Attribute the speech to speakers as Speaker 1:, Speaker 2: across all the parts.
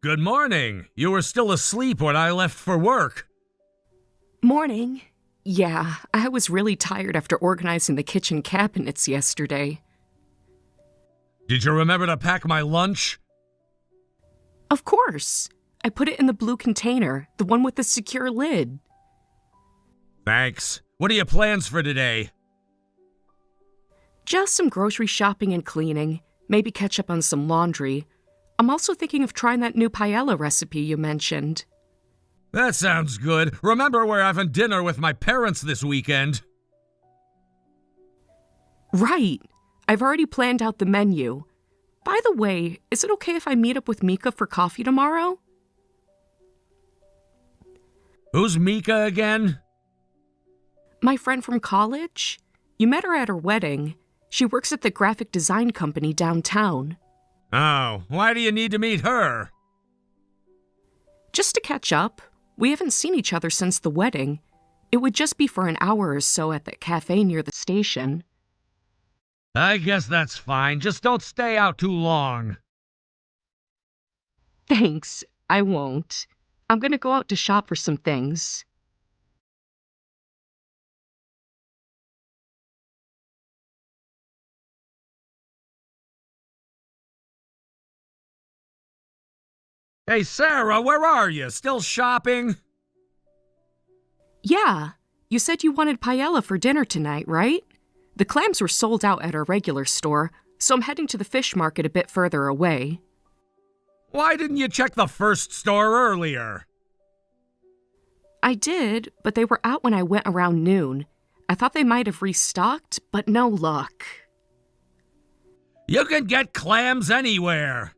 Speaker 1: Good morning. You were still asleep when I left for work.
Speaker 2: Morning. Yeah, I was really tired after organizing the kitchen cabinets yesterday.
Speaker 1: Did you remember to pack my lunch?
Speaker 2: Of course. I put it in the blue container, the one with the secure lid.
Speaker 1: Thanks. What are your plans for today?
Speaker 2: Just some grocery shopping and cleaning, maybe catch up on some laundry. I'm also thinking of trying that new paella recipe you mentioned.
Speaker 1: That sounds good. Remember, we're having dinner with my parents this weekend.
Speaker 2: Right. I've already planned out the menu. By the way, is it okay if I meet up with Mika for coffee tomorrow?
Speaker 1: Who's Mika again?
Speaker 2: My friend from college. You met her at her wedding. She works at the graphic design company downtown.
Speaker 1: Oh, why do you need to meet her?
Speaker 2: Just to catch up. We haven't seen each other since the wedding. It would just be for an hour or so at the cafe near the station.
Speaker 1: I guess that's fine. Just don't stay out too long.
Speaker 2: Thanks, I won't. I'm gonna go out to shop for some things.
Speaker 1: Hey, Sarah, where are you? Still shopping?
Speaker 2: Yeah, you said you wanted paella for dinner tonight, right? The clams were sold out at our regular store, so I'm heading to the fish market a bit further away.
Speaker 1: Why didn't you check the first store earlier?
Speaker 2: I did, but they were out when I went around noon. I thought they might have restocked, but no luck.
Speaker 1: You can get clams anywhere.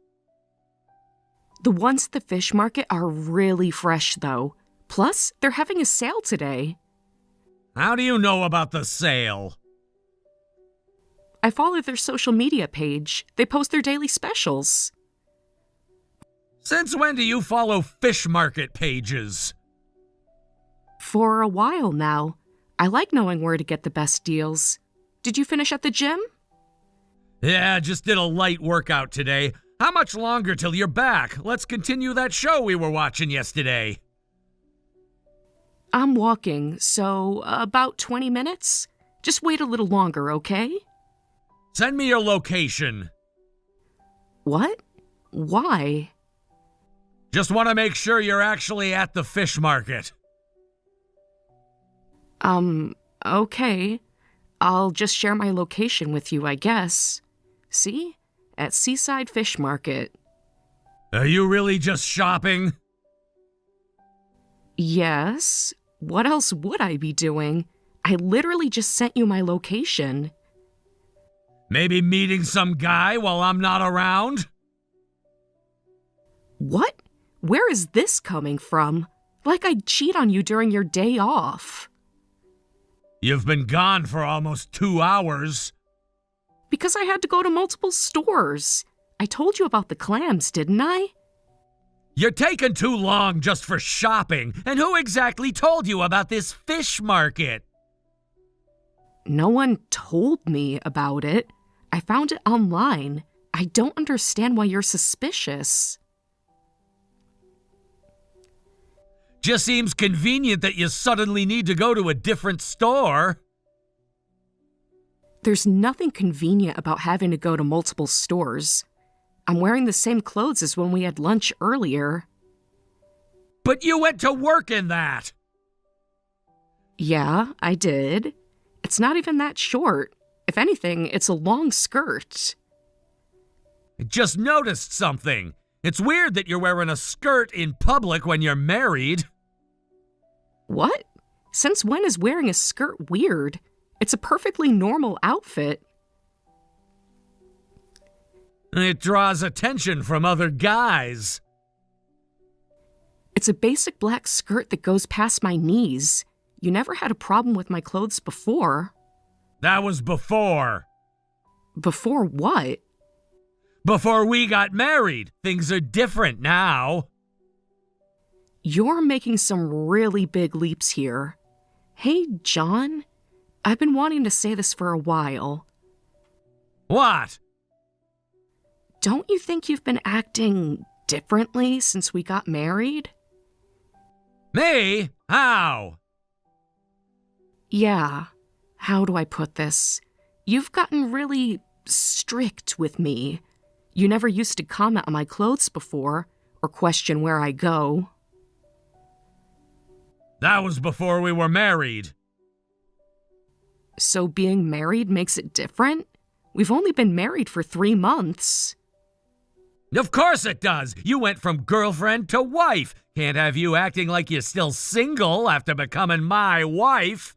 Speaker 2: The ones at the fish market are really fresh, though. Plus, they're having a sale today.
Speaker 1: How do you know about the sale?
Speaker 2: I follow their social media page. They post their daily specials.
Speaker 1: Since when do you follow fish market pages?
Speaker 2: For a while now. I like knowing where to get the best deals. Did you finish at the gym?
Speaker 1: Yeah, just did a light workout today. How much longer till you're back? Let's continue that show we were watching yesterday.
Speaker 2: I'm walking, so about 20 minutes? Just wait a little longer, okay?
Speaker 1: Send me your location.
Speaker 2: What? Why?
Speaker 1: Just want to make sure you're actually at the fish market.
Speaker 2: Okay. I'll just share my location with you, I guess. See? At Seaside Fish Market.
Speaker 1: Are you really just shopping?
Speaker 2: Yes. What else would I be doing? I literally just sent you my location.
Speaker 1: Maybe meeting some guy while I'm not around?
Speaker 2: What? Where is this coming from? Like I'd cheat on you during your day off.
Speaker 1: You've been gone for almost 2 hours.
Speaker 2: Because I had to go to multiple stores. I told you about the clams, didn't I?
Speaker 1: You're taking too long just for shopping. And who exactly told you about this fish market?
Speaker 2: No one told me about it. I found it online. I don't understand why you're suspicious.
Speaker 1: Just seems convenient that you suddenly need to go to a different store.
Speaker 2: There's nothing convenient about having to go to multiple stores. I'm wearing the same clothes as when we had lunch earlier.
Speaker 1: But you went to work in that.
Speaker 2: Yeah, I did. It's not even that short. If anything, it's a long skirt.
Speaker 1: I just noticed something. It's weird that you're wearing a skirt in public when you're married.
Speaker 2: What? Since when is wearing a skirt weird? It's a perfectly normal outfit.
Speaker 1: It draws attention from other guys.
Speaker 2: It's a basic black skirt that goes past my knees. You never had a problem with my clothes before.
Speaker 1: That was before.
Speaker 2: Before what?
Speaker 1: Before we got married. Things are different now.
Speaker 2: You're making some really big leaps here. Hey, John, I've been wanting to say this for a while.
Speaker 1: What?
Speaker 2: Don't you think you've been acting differently since we got married?
Speaker 1: Me? How?
Speaker 2: Yeah. How do I put this? You've gotten really strict with me. You never used to comment on my clothes before, or question where I go.
Speaker 1: That was before we were married.
Speaker 2: So being married makes it different? We've only been married for 3 months.
Speaker 1: Of course it does. You went from girlfriend to wife. Can't have you acting like you're still single after becoming my wife.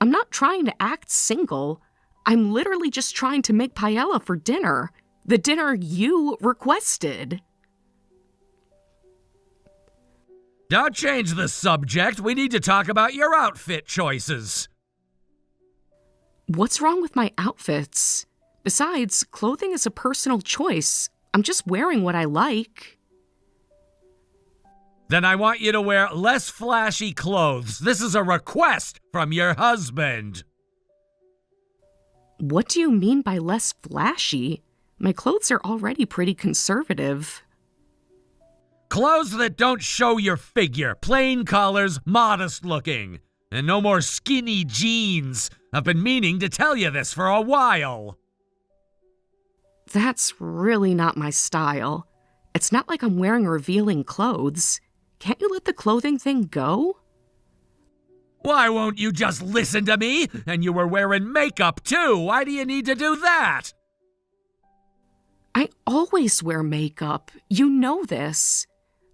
Speaker 2: I'm not trying to act single. I'm literally just trying to make paella for dinner. The dinner you requested.
Speaker 1: Don't change the subject. We need to talk about your outfit choices.
Speaker 2: What's wrong with my outfits? Besides, clothing is a personal choice. I'm just wearing what I like.
Speaker 1: Then I want you to wear less flashy clothes. This is a request from your husband.
Speaker 2: What do you mean by less flashy? My clothes are already pretty conservative.
Speaker 1: Clothes that don't show your figure. Plain colors, modest looking. And no more skinny jeans. I've been meaning to tell you this for a while.
Speaker 2: That's really not my style. It's not like I'm wearing revealing clothes. Can't you let the clothing thing go?
Speaker 1: Why won't you just listen to me? And you were wearing makeup too. Why do you need to do that?
Speaker 2: I always wear makeup. You know this.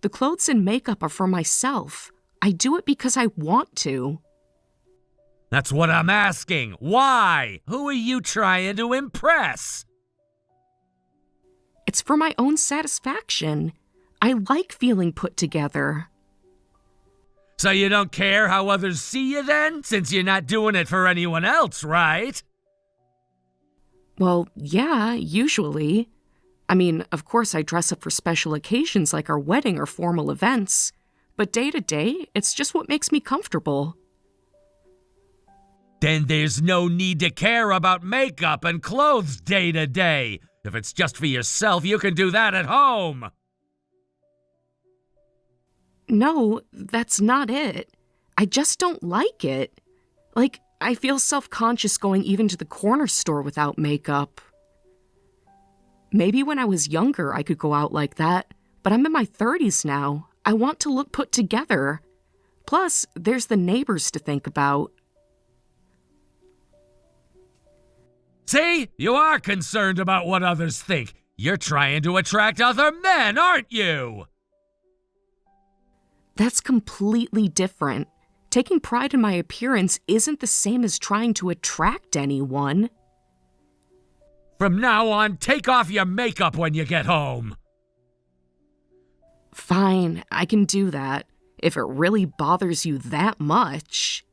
Speaker 2: The clothes and makeup are for myself. I do it because I want to.
Speaker 1: That's what I'm asking. Why? Who are you trying to impress?
Speaker 2: It's for my own satisfaction. I like feeling put together.
Speaker 1: So you don't care how others see you then? Since you're not doing it for anyone else, right?
Speaker 2: Well, yeah, usually. I mean, of course I dress up for special occasions like our wedding or formal events. But day to day, it's just what makes me comfortable.
Speaker 1: Then there's no need to care about makeup and clothes day to day. If it's just for yourself, you can do that at home.
Speaker 2: No, that's not it. I just don't like it. Like, I feel self-conscious going even to the corner store without makeup. Maybe when I was younger I could go out like that, but I'm in my 30s now. I want to look put together. Plus, there's the neighbors to think about.
Speaker 1: See? You are concerned about what others think. You're trying to attract other men, aren't you?
Speaker 2: That's completely different. Taking pride in my appearance isn't the same as trying to attract anyone.
Speaker 1: From now on, take off your makeup when you get home.
Speaker 2: Fine, I can do that. If it really bothers you that much.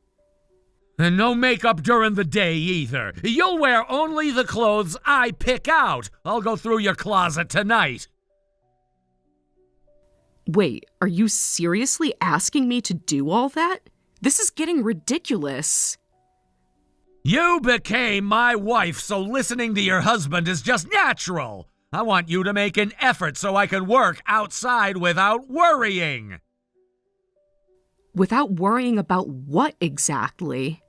Speaker 1: And no makeup during the day either. You'll wear only the clothes I pick out. I'll go through your closet tonight.
Speaker 2: Wait, are you seriously asking me to do all that? This is getting ridiculous.
Speaker 1: You became my wife, so listening to your husband is just natural. I want you to make an effort so I can work outside without worrying.
Speaker 2: Without worrying about what exactly?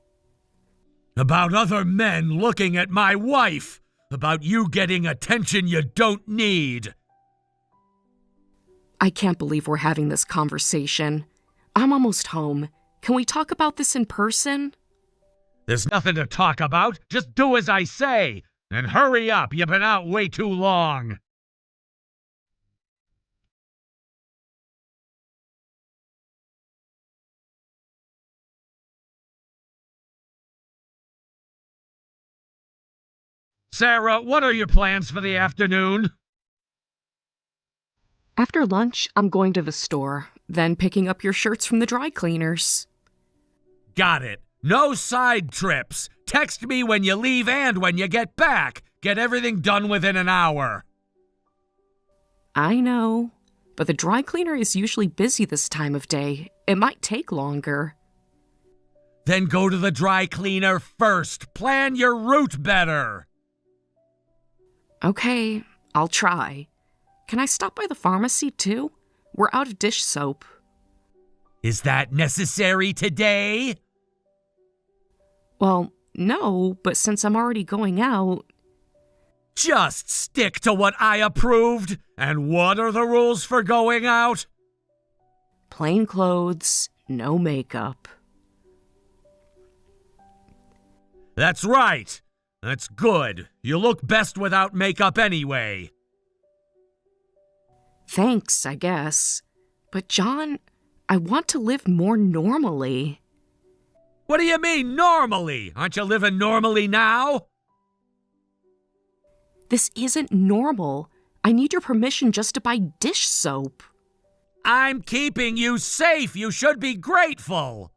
Speaker 1: About other men looking at my wife. About you getting attention you don't need.
Speaker 2: I can't believe we're having this conversation. I'm almost home. Can we talk about this in person?
Speaker 1: There's nothing to talk about. Just do as I say. And hurry up. You've been out way too long. Sarah, what are your plans for the afternoon?
Speaker 2: After lunch, I'm going to the store, then picking up your shirts from the dry cleaners.
Speaker 1: Got it. No side trips. Text me when you leave and when you get back. Get everything done within an hour.
Speaker 2: I know, but the dry cleaner is usually busy this time of day. It might take longer.
Speaker 1: Then go to the dry cleaner first. Plan your route better.
Speaker 2: Okay, I'll try. can I stop by the pharmacy too? We're out of dish soap.
Speaker 1: Is that necessary today?
Speaker 2: Well, no, but since I'm already going out...
Speaker 1: Just stick to what I approved. And what are the rules for going out?
Speaker 2: Plain clothes, no makeup.
Speaker 1: That's right. That's good. You look best without makeup anyway.
Speaker 2: Thanks, I guess. But John, I want to live more normally.
Speaker 1: What do you mean, normally? Aren't you living normally now?
Speaker 2: This isn't normal. I need your permission just to buy dish soap.
Speaker 1: I'm keeping you safe. You should be grateful.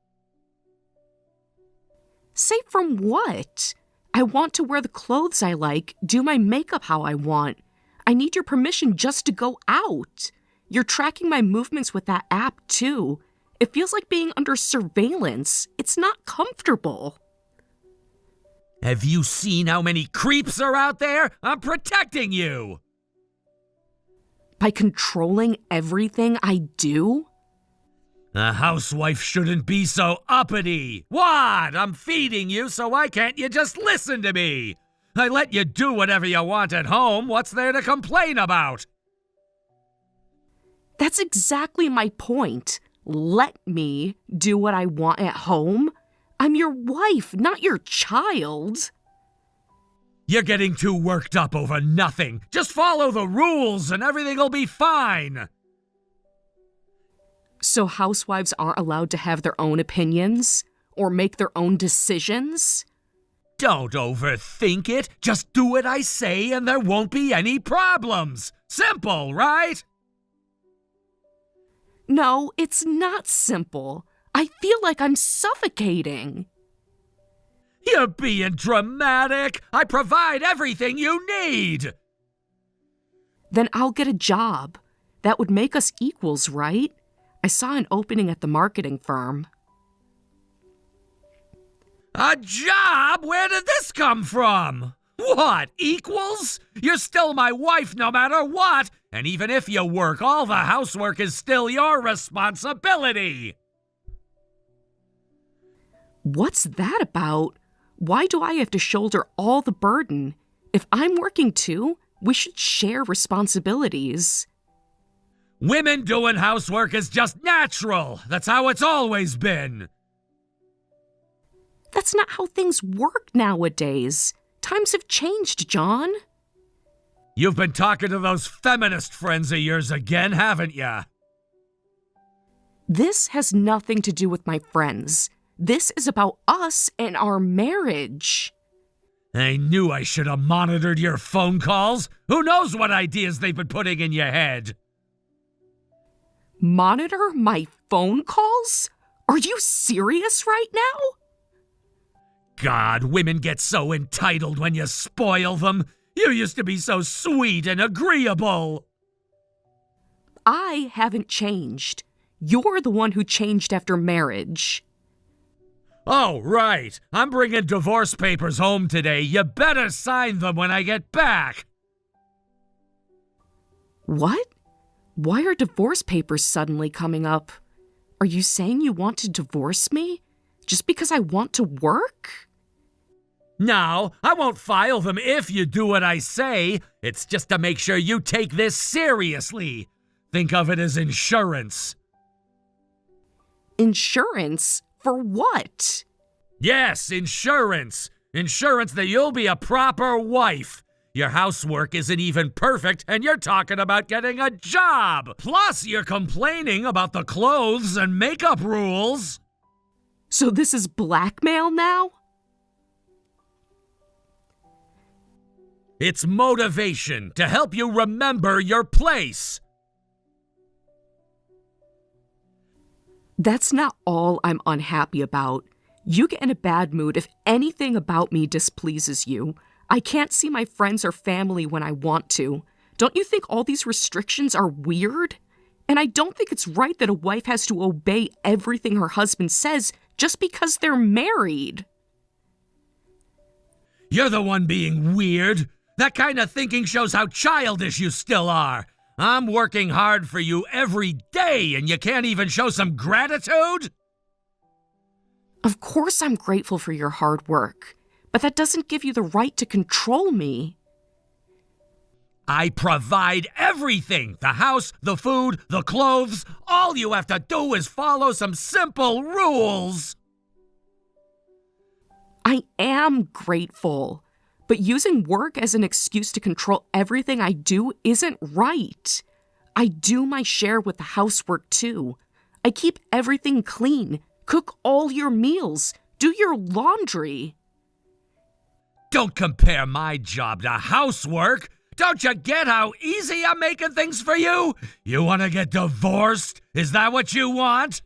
Speaker 2: Safe from what? I want to wear the clothes I like, do my makeup how I want. I need your permission just to go out. You're tracking my movements with that app, too. It feels like being under surveillance. It's not comfortable.
Speaker 1: Have you seen how many creeps are out there? I'm protecting you.
Speaker 2: By controlling everything I do?
Speaker 1: A housewife shouldn't be so uppity. What? I'm feeding you, so why can't you just listen to me? I let you do whatever you want at home. What's there to complain about?
Speaker 2: That's exactly my point. Let me do what I want at home. I'm your wife, not your child.
Speaker 1: You're getting too worked up over nothing. Just follow the rules and everything'll be fine.
Speaker 2: So housewives aren't allowed to have their own opinions or make their own decisions?
Speaker 1: Don't overthink it. Just do what I say and there won't be any problems. Simple, right?
Speaker 2: No, it's not simple. I feel like I'm suffocating.
Speaker 1: You're being dramatic. I provide everything you need.
Speaker 2: Then I'll get a job. That would make us equals, right? I saw an opening at the marketing firm.
Speaker 1: A job? Where did this come from? What, equals? You're still my wife no matter what, and even if you work, all the housework is still your responsibility.
Speaker 2: What's that about? Why do I have to shoulder all the burden? If I'm working too, we should share responsibilities.
Speaker 1: Women doing housework is just natural. That's how it's always been.
Speaker 2: That's not how things work nowadays. Times have changed, John.
Speaker 1: You've been talking to those feminist friends of yours again, haven't ya?
Speaker 2: This has nothing to do with my friends. This is about us and our marriage.
Speaker 1: I knew I should have monitored your phone calls. Who knows what ideas they've been putting in your head?
Speaker 2: Monitor my phone calls? Are you serious right now?
Speaker 1: God, women get so entitled when you spoil them. You used to be so sweet and agreeable.
Speaker 2: I haven't changed. You're the one who changed after marriage.
Speaker 1: Oh, right. I'm bringing divorce papers home today. You better sign them when I get back.
Speaker 2: What? Why are divorce papers suddenly coming up? Are you saying you want to divorce me? Just because I want to work?
Speaker 1: No, I won't file them if you do what I say. It's just to make sure you take this seriously. Think of it as insurance.
Speaker 2: Insurance? For what?
Speaker 1: Yes, insurance. Insurance that you'll be a proper wife. Your housework isn't even perfect, and you're talking about getting a job. Plus, you're complaining about the clothes and makeup rules.
Speaker 2: So this is blackmail now?
Speaker 1: It's motivation to help you remember your place.
Speaker 2: That's not all I'm unhappy about. You get in a bad mood if anything about me displeases you. I can't see my friends or family when I want to. Don't you think all these restrictions are weird? And I don't think it's right that a wife has to obey everything her husband says just because they're married.
Speaker 1: You're the one being weird. That kind of thinking shows how childish you still are. I'm working hard for you every day and you can't even show some gratitude?
Speaker 2: Of course I'm grateful for your hard work, but that doesn't give you the right to control me.
Speaker 1: I provide everything. The house, the food, the clothes. All you have to do is follow some simple rules.
Speaker 2: I am grateful, but using work as an excuse to control everything I do isn't right. I do my share with the housework too. I keep everything clean, cook all your meals, do your laundry.
Speaker 1: Don't compare my job to housework. Don't you get how easy I'm making things for you? You want to get divorced? Is that what you want?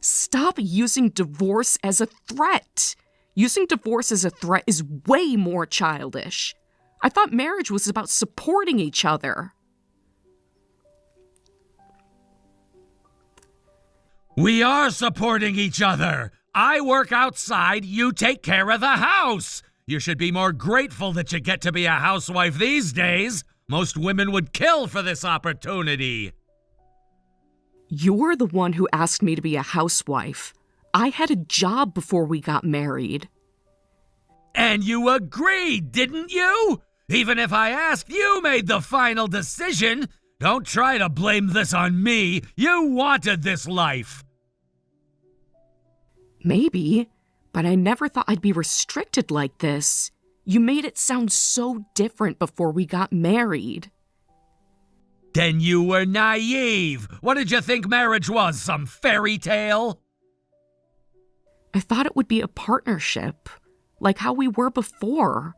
Speaker 2: Stop using divorce as a threat. Using divorce as a threat is way more childish. I thought marriage was about supporting each other.
Speaker 1: We are supporting each other. I work outside, you take care of the house. You should be more grateful that you get to be a housewife these days. Most women would kill for this opportunity.
Speaker 2: You're the one who asked me to be a housewife. I had a job before we got married.
Speaker 1: And you agreed, didn't you? Even if I asked, you made the final decision. Don't try to blame this on me. You wanted this life.
Speaker 2: Maybe, but I never thought I'd be restricted like this. You made it sound so different before we got married.
Speaker 1: Then you were naive. What did you think marriage was, some fairy tale?
Speaker 2: I thought it would be a partnership, like how we were before.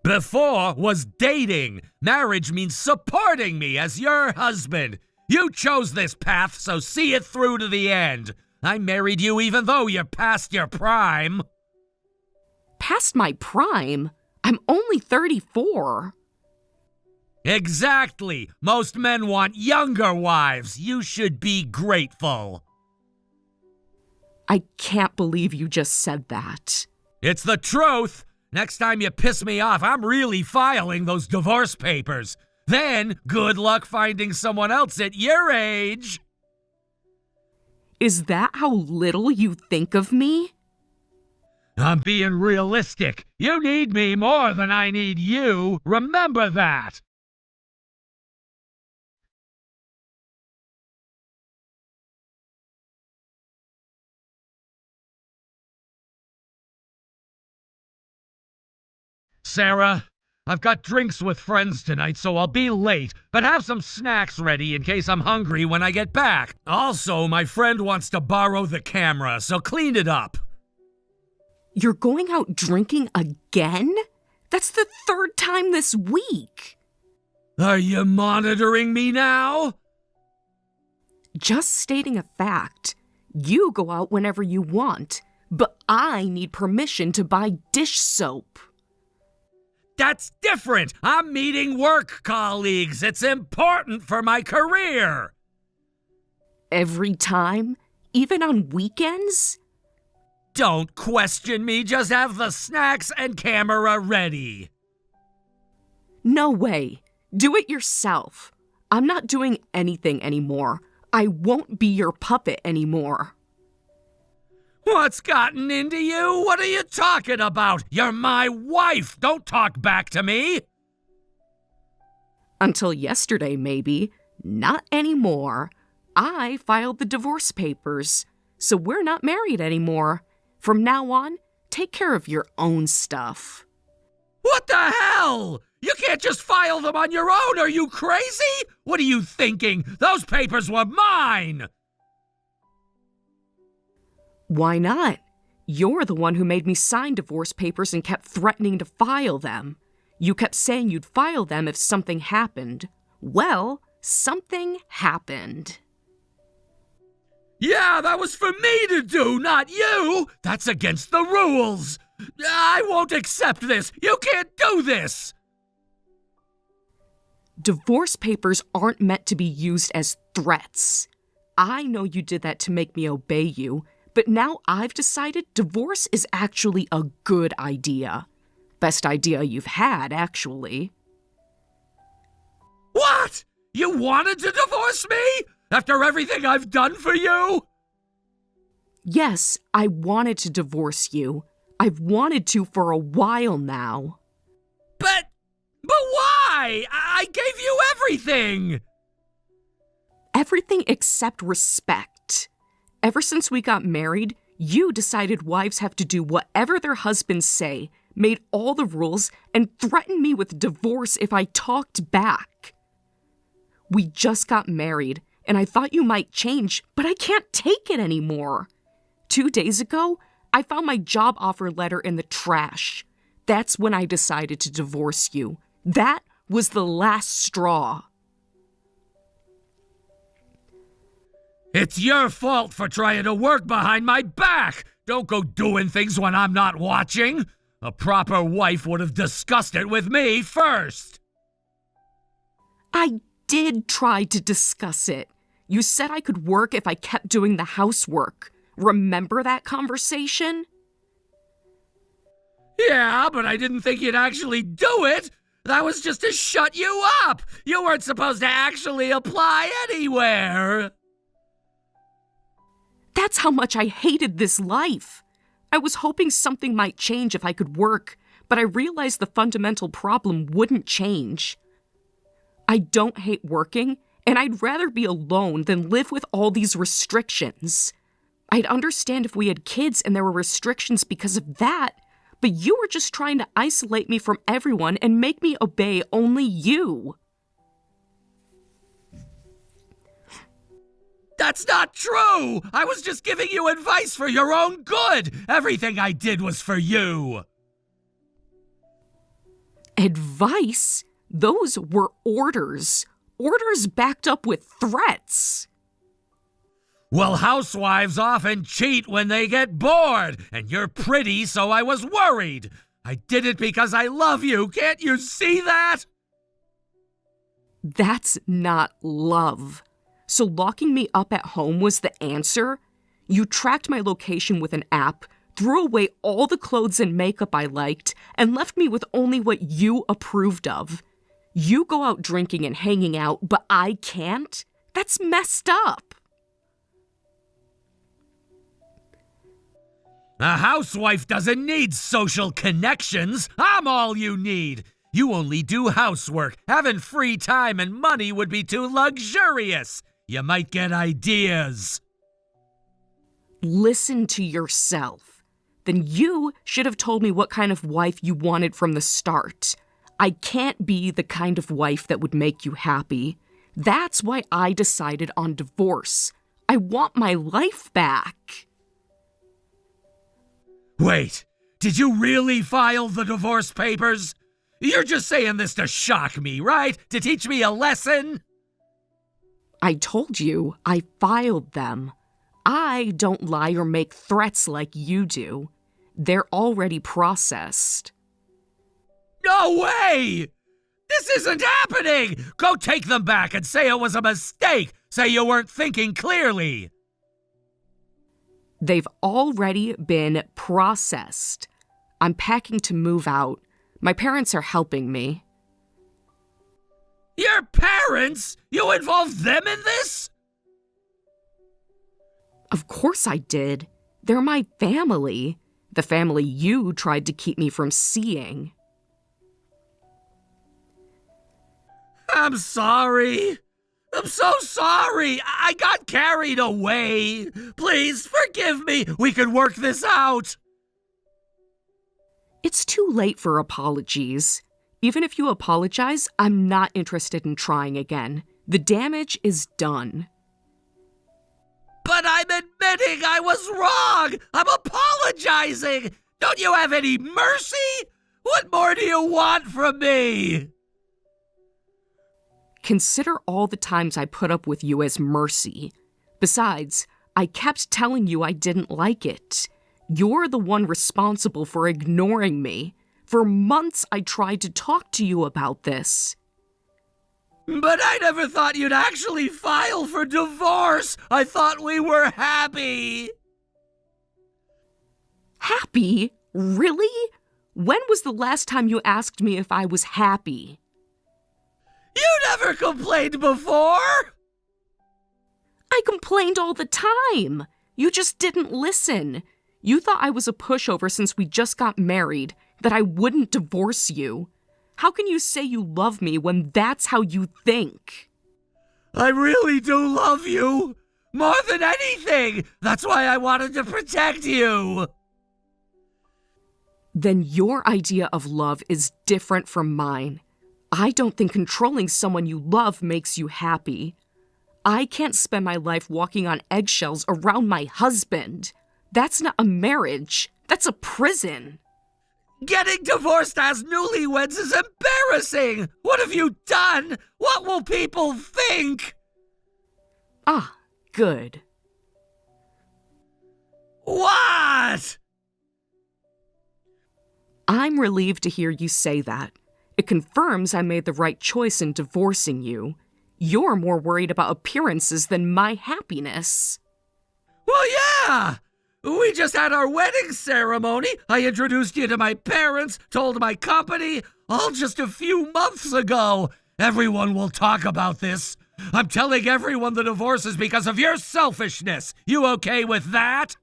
Speaker 1: Before was dating. Marriage means supporting me as your husband. You chose this path, so see it through to the end. I married you even though you're past your prime.
Speaker 2: Past my prime? I'm only 34.
Speaker 1: Exactly. Most men want younger wives. You should be grateful.
Speaker 2: I can't believe you just said that.
Speaker 1: It's the truth. Next time you piss me off, I'm really filing those divorce papers. Then, good luck finding someone else at your age.
Speaker 2: Is that how little you think of me?
Speaker 1: I'm being realistic. You need me more than I need you. Remember that. Sarah, I've got drinks with friends tonight, so I'll be late, but have some snacks ready in case I'm hungry when I get back. Also, my friend wants to borrow the camera, so clean it up.
Speaker 2: You're going out drinking again? That's the third time this week.
Speaker 1: Are you monitoring me now?
Speaker 2: Just stating a fact. You go out whenever you want, but I need permission to buy dish soap.
Speaker 1: That's different. I'm meeting work colleagues. It's important for my career.
Speaker 2: Every time? Even on weekends?
Speaker 1: Don't question me. Just have the snacks and camera ready.
Speaker 2: No way. Do it yourself. I'm not doing anything anymore. I won't be your puppet anymore.
Speaker 1: What's gotten into you? What are you talking about? You're my wife. Don't talk back to me.
Speaker 2: Until yesterday, maybe. Not anymore. I filed the divorce papers, so we're not married anymore. From now on, take care of your own stuff.
Speaker 1: What the hell? You can't just file them on your own. Are you crazy? What are you thinking? Those papers were mine.
Speaker 2: Why not? You're the one who made me sign divorce papers and kept threatening to file them. You kept saying you'd file them if something happened. Well, something happened.
Speaker 1: Yeah, that was for me to do, not you. That's against the rules. I won't accept this. You can't do this.
Speaker 2: Divorce papers aren't meant to be used as threats. I know you did that to make me obey you, but now I've decided divorce is actually a good idea. Best idea you've had, actually.
Speaker 1: You wanted to divorce me? After everything I've done for you?
Speaker 2: Yes, I wanted to divorce you. I've wanted to for a while now.
Speaker 1: But why? I gave you everything!
Speaker 2: Everything except respect. Ever since we got married, you decided wives have to do whatever their husbands say, made all the rules, and threatened me with divorce if I talked back. We just got married, and I thought you might change, but I can't take it anymore. 2 days ago, I found my job offer letter in the trash. That's when I decided to divorce you. That was the last straw.
Speaker 1: It's your fault for trying to work behind my back! Don't go doing things when I'm not watching! A proper wife would have discussed it with me first!
Speaker 2: I did try to discuss it. You said I could work if I kept doing the housework. Remember that conversation?
Speaker 1: Yeah, but I didn't think you'd actually do it! That was just to shut you up! You weren't supposed to actually apply anywhere!
Speaker 2: That's how much I hated this life. I was hoping something might change if I could work, but I realized the fundamental problem wouldn't change. I don't hate working, and I'd rather be alone than live with all these restrictions. I'd understand if we had kids and there were restrictions because of that, but you were just trying to isolate me from everyone and make me obey only you.
Speaker 1: That's not true! I was just giving you advice for your own good! Everything I did was for you!
Speaker 2: Advice? Those were orders. Orders backed up with threats.
Speaker 1: Well, housewives often cheat when they get bored, and you're pretty, so I was worried. I did it because I love you. Can't you see that?
Speaker 2: That's not love. So locking me up at home was the answer? You tracked my location with an app, threw away all the clothes and makeup I liked, and left me with only what you approved of. You go out drinking and hanging out, but I can't? That's messed up.
Speaker 1: A housewife doesn't need social connections. I'm all you need. You only do housework. Having free time and money would be too luxurious. You might get ideas.
Speaker 2: Listen to yourself. Then you should have told me what kind of wife you wanted from the start. I can't be the kind of wife that would make you happy. That's why I decided on divorce. I want my life back.
Speaker 1: Wait, did you really file the divorce papers? You're just saying this to shock me, right? To teach me a lesson?
Speaker 2: I told you, I filed them. I don't lie or make threats like you do. They're already processed.
Speaker 1: No way! This isn't happening! Go take them back and say it was a mistake! Say you weren't thinking clearly!
Speaker 2: They've already been processed. I'm packing to move out. My parents are helping me.
Speaker 1: Your parents? You involved them in this?
Speaker 2: Of course I did. They're my family. The family you tried to keep me from seeing.
Speaker 1: I'm sorry. I'm so sorry. I got carried away. Please forgive me. We can work this out.
Speaker 2: It's too late for apologies. Even if you apologize, I'm not interested in trying again. The damage is done.
Speaker 1: But I'm admitting I was wrong. I'm apologizing. Don't you have any mercy? What more do you want from me?
Speaker 2: Consider all the times I put up with you as mercy. Besides, I kept telling you I didn't like it. You're the one responsible for ignoring me. For months I tried to talk to you about this.
Speaker 1: But I never thought you'd actually file for divorce. I thought we were happy.
Speaker 2: Happy? Really? When was the last time you asked me if I was happy?
Speaker 1: You never complained before!
Speaker 2: I complained all the time. You just didn't listen. You thought I was a pushover since we just got married, that I wouldn't divorce you. How can you say you love me when that's how you think?
Speaker 1: I really do love you! More than anything! That's why I wanted to protect you!
Speaker 2: Then your idea of love is different from mine. I don't think controlling someone you love makes you happy. I can't spend my life walking on eggshells around my husband. That's not a marriage. That's a prison.
Speaker 1: Getting divorced as newlyweds is embarrassing! What have you done? What will people think?
Speaker 2: Ah, good.
Speaker 1: What?
Speaker 2: I'm relieved to hear you say that. It confirms I made the right choice in divorcing you. You're more worried about appearances than my happiness.
Speaker 1: Well, yeah! We just had our wedding ceremony. I introduced you to my parents, told my company, all just a few months ago. Everyone will talk about this. I'm telling everyone the divorce is because of your selfishness. You okay with that?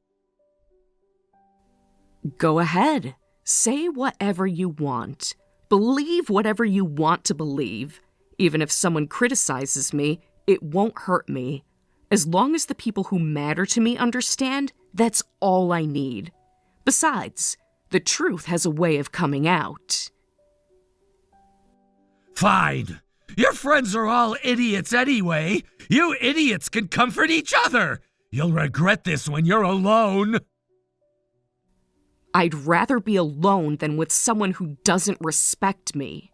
Speaker 2: Go ahead. Say whatever you want. Believe whatever you want to believe. Even if someone criticizes me, it won't hurt me. As long as the people who matter to me understand, that's all I need. Besides, the truth has a way of coming out.
Speaker 1: Fine. Your friends are all idiots anyway. You idiots can comfort each other. You'll regret this when you're alone.
Speaker 2: I'd rather be alone than with someone who doesn't respect me.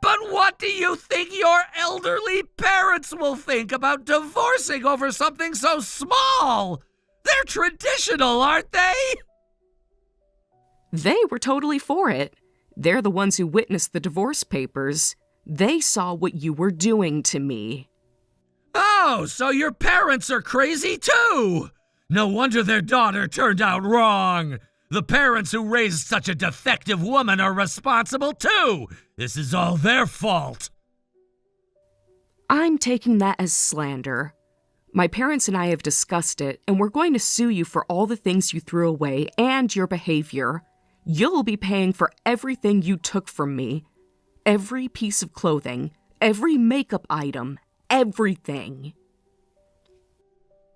Speaker 1: But what do you think your elderly parents will think about divorcing over something so small? They're traditional, aren't they?
Speaker 2: They were totally for it. They're the ones who witnessed the divorce papers. They saw what you were doing to me.
Speaker 1: Oh, so your parents are crazy too! No wonder their daughter turned out wrong. The parents who raised such a defective woman are responsible too. This is all their fault.
Speaker 2: I'm taking that as slander. My parents and I have discussed it, and we're going to sue you for all the things you threw away and your behavior. You'll be paying for everything you took from me. Every piece of clothing, every makeup item, everything.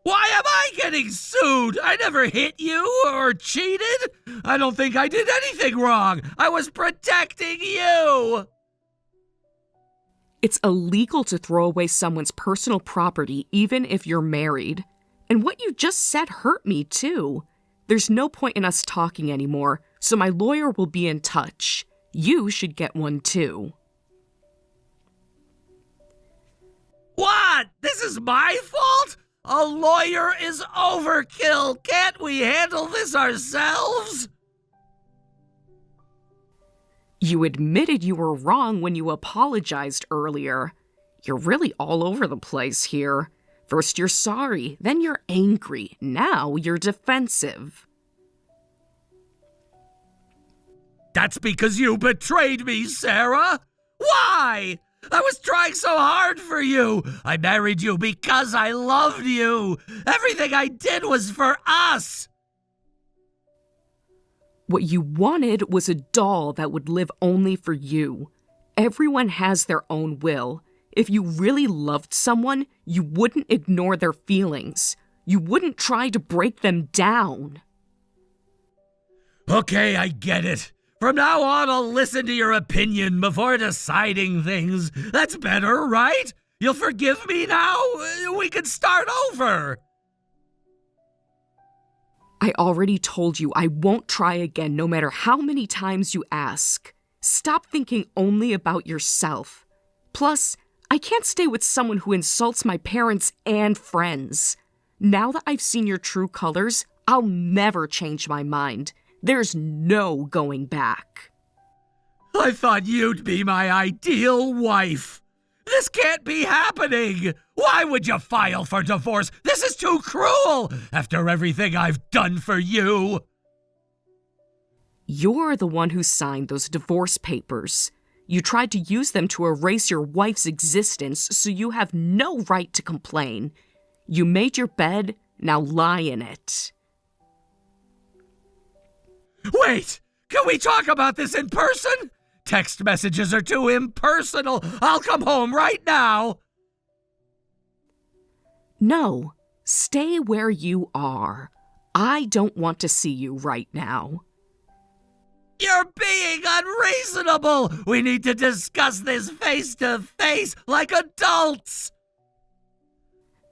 Speaker 1: Why am I getting sued? I never hit you or cheated. I don't think I did anything wrong. I was protecting you.
Speaker 2: It's illegal to throw away someone's personal property even if you're married. And what you just said hurt me too. There's no point in us talking anymore, so my lawyer will be in touch. You should get one too.
Speaker 1: What? This is my fault? A lawyer is overkill. Can't we handle this ourselves?
Speaker 2: You admitted you were wrong when you apologized earlier. You're really all over the place here. First you're sorry, then you're angry, now you're defensive.
Speaker 1: That's because you betrayed me, Sarah. Why? I was trying so hard for you. I married you because I loved you. Everything I did was for us.
Speaker 2: What you wanted was a doll that would live only for you. Everyone has their own will. If you really loved someone, you wouldn't ignore their feelings. You wouldn't try to break them down.
Speaker 1: Okay, I get it. From now on, I'll listen to your opinion before deciding things. That's better, right? You'll forgive me now? We can start over.
Speaker 2: I already told you I won't try again no matter how many times you ask. Stop thinking only about yourself. Plus, I can't stay with someone who insults my parents and friends. Now that I've seen your true colors, I'll never change my mind. There's no going back.
Speaker 1: I thought you'd be my ideal wife. This can't be happening. Why would you file for divorce? This is too cruel after everything I've done for you.
Speaker 2: You're the one who signed those divorce papers. You tried to use them to erase your wife's existence, so you have no right to complain. You made your bed, now lie in it.
Speaker 1: Wait! Can we talk about this in person? Text messages are too impersonal. I'll come home right now.
Speaker 2: No, stay where you are. I don't want to see you right now.
Speaker 1: You're being unreasonable! We need to discuss this face to face like adults!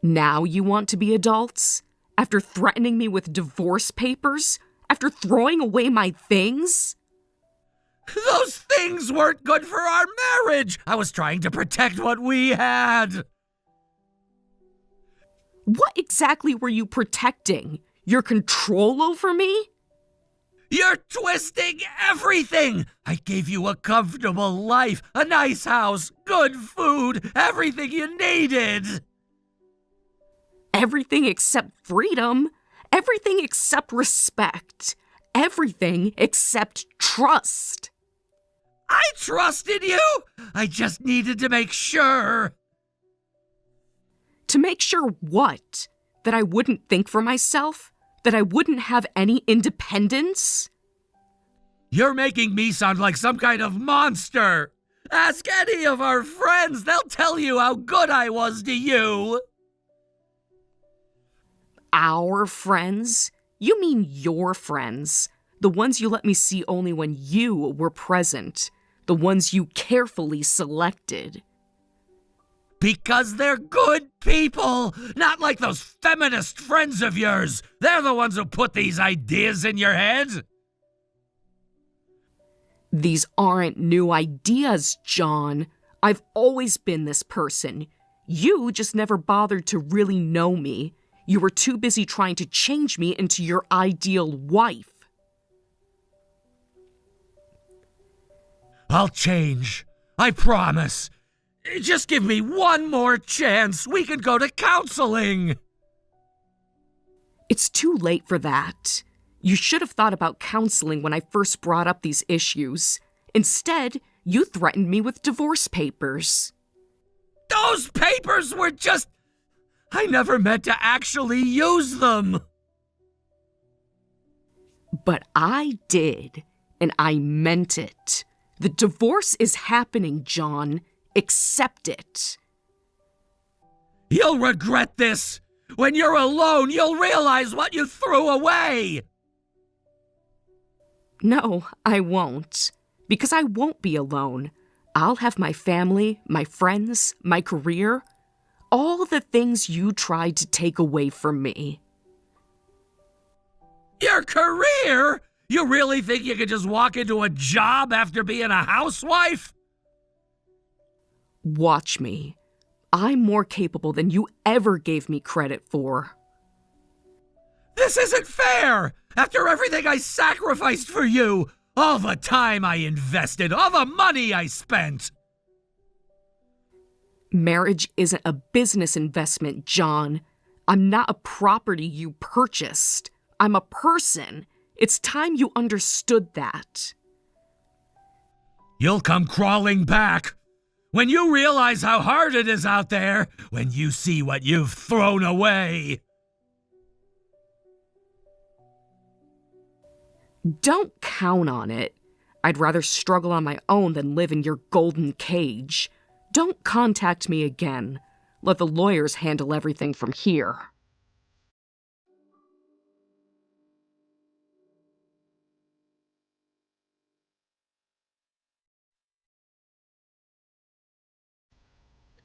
Speaker 2: Now you want to be adults? After threatening me with divorce papers? After throwing away my things?
Speaker 1: Those things weren't good for our marriage! I was trying to protect what we had!
Speaker 2: What exactly were you protecting? Your control over me?
Speaker 1: You're twisting everything! I gave you a comfortable life, a nice house, good food, everything you needed!
Speaker 2: Everything except freedom. Everything except respect. Everything except trust.
Speaker 1: I trusted you! I just needed to make sure.
Speaker 2: To make sure what? That I wouldn't think for myself? That I wouldn't have any independence?
Speaker 1: You're making me sound like some kind of monster. Ask any of our friends. They'll tell you how good I was to you.
Speaker 2: Our friends? You mean your friends. The ones you let me see only when you were present. The ones you carefully selected.
Speaker 1: Because they're good people, not like those feminist friends of yours. They're the ones who put these ideas in your head.
Speaker 2: These aren't new ideas, John. I've always been this person. You just never bothered to really know me. You were too busy trying to change me into your ideal wife.
Speaker 1: I'll change. I promise. Just give me one more chance. We can go to counseling.
Speaker 2: It's too late for that. You should have thought about counseling when I first brought up these issues. Instead, you threatened me with divorce papers.
Speaker 1: Those papers were just... I never meant to actually use them.
Speaker 2: But I did, and I meant it. The divorce is happening, John. Accept it.
Speaker 1: You'll regret this. When you're alone, you'll realize what you threw away.
Speaker 2: No, I won't. Because I won't be alone. I'll have my family, my friends, my career. All the things you tried to take away from me.
Speaker 1: Your career? You really think you could just walk into a job after being a housewife?
Speaker 2: Watch me. I'm more capable than you ever gave me credit for.
Speaker 1: This isn't fair! After everything I sacrificed for you, all the time I invested, all the money I spent!
Speaker 2: Marriage isn't a business investment, John. I'm not a property you purchased. I'm a person. It's time you understood that.
Speaker 1: You'll come crawling back. When you realize how hard it is out there, when you see what you've thrown away.
Speaker 2: Don't count on it. I'd rather struggle on my own than live in your golden cage. Don't contact me again. Let the lawyers handle everything from here.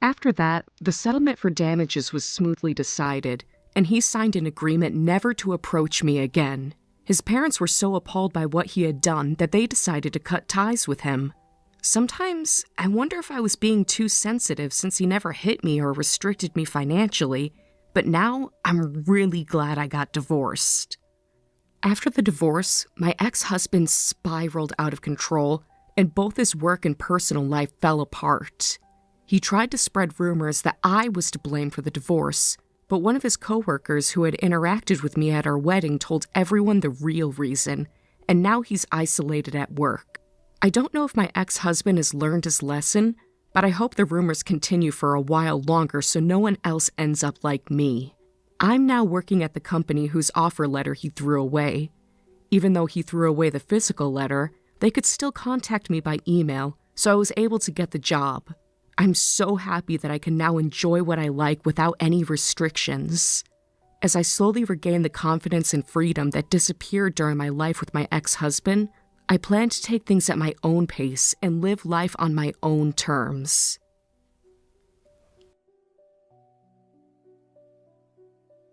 Speaker 2: After that, the settlement for damages was smoothly decided, and he signed an agreement never to approach me again. His parents were so appalled by what he had done that they decided to cut ties with him. Sometimes, I wonder if I was being too sensitive since he never hit me or restricted me financially, but now I'm really glad I got divorced. After the divorce, my ex-husband spiraled out of control, and both his work and personal life fell apart. He tried to spread rumors that I was to blame for the divorce, but one of his coworkers who had interacted with me at our wedding told everyone the real reason, and now he's isolated at work. I don't know if my ex-husband has learned his lesson, but I hope the rumors continue for a while longer so no one else ends up like me. I'm now working at the company whose offer letter he threw away. Even though he threw away the physical letter, they could still contact me by email, so I was able to get the job. I'm so happy that I can now enjoy what I like without any restrictions. As I slowly regain the confidence and freedom that disappeared during my life with my ex-husband, I plan to take things at my own pace and live life on my own terms.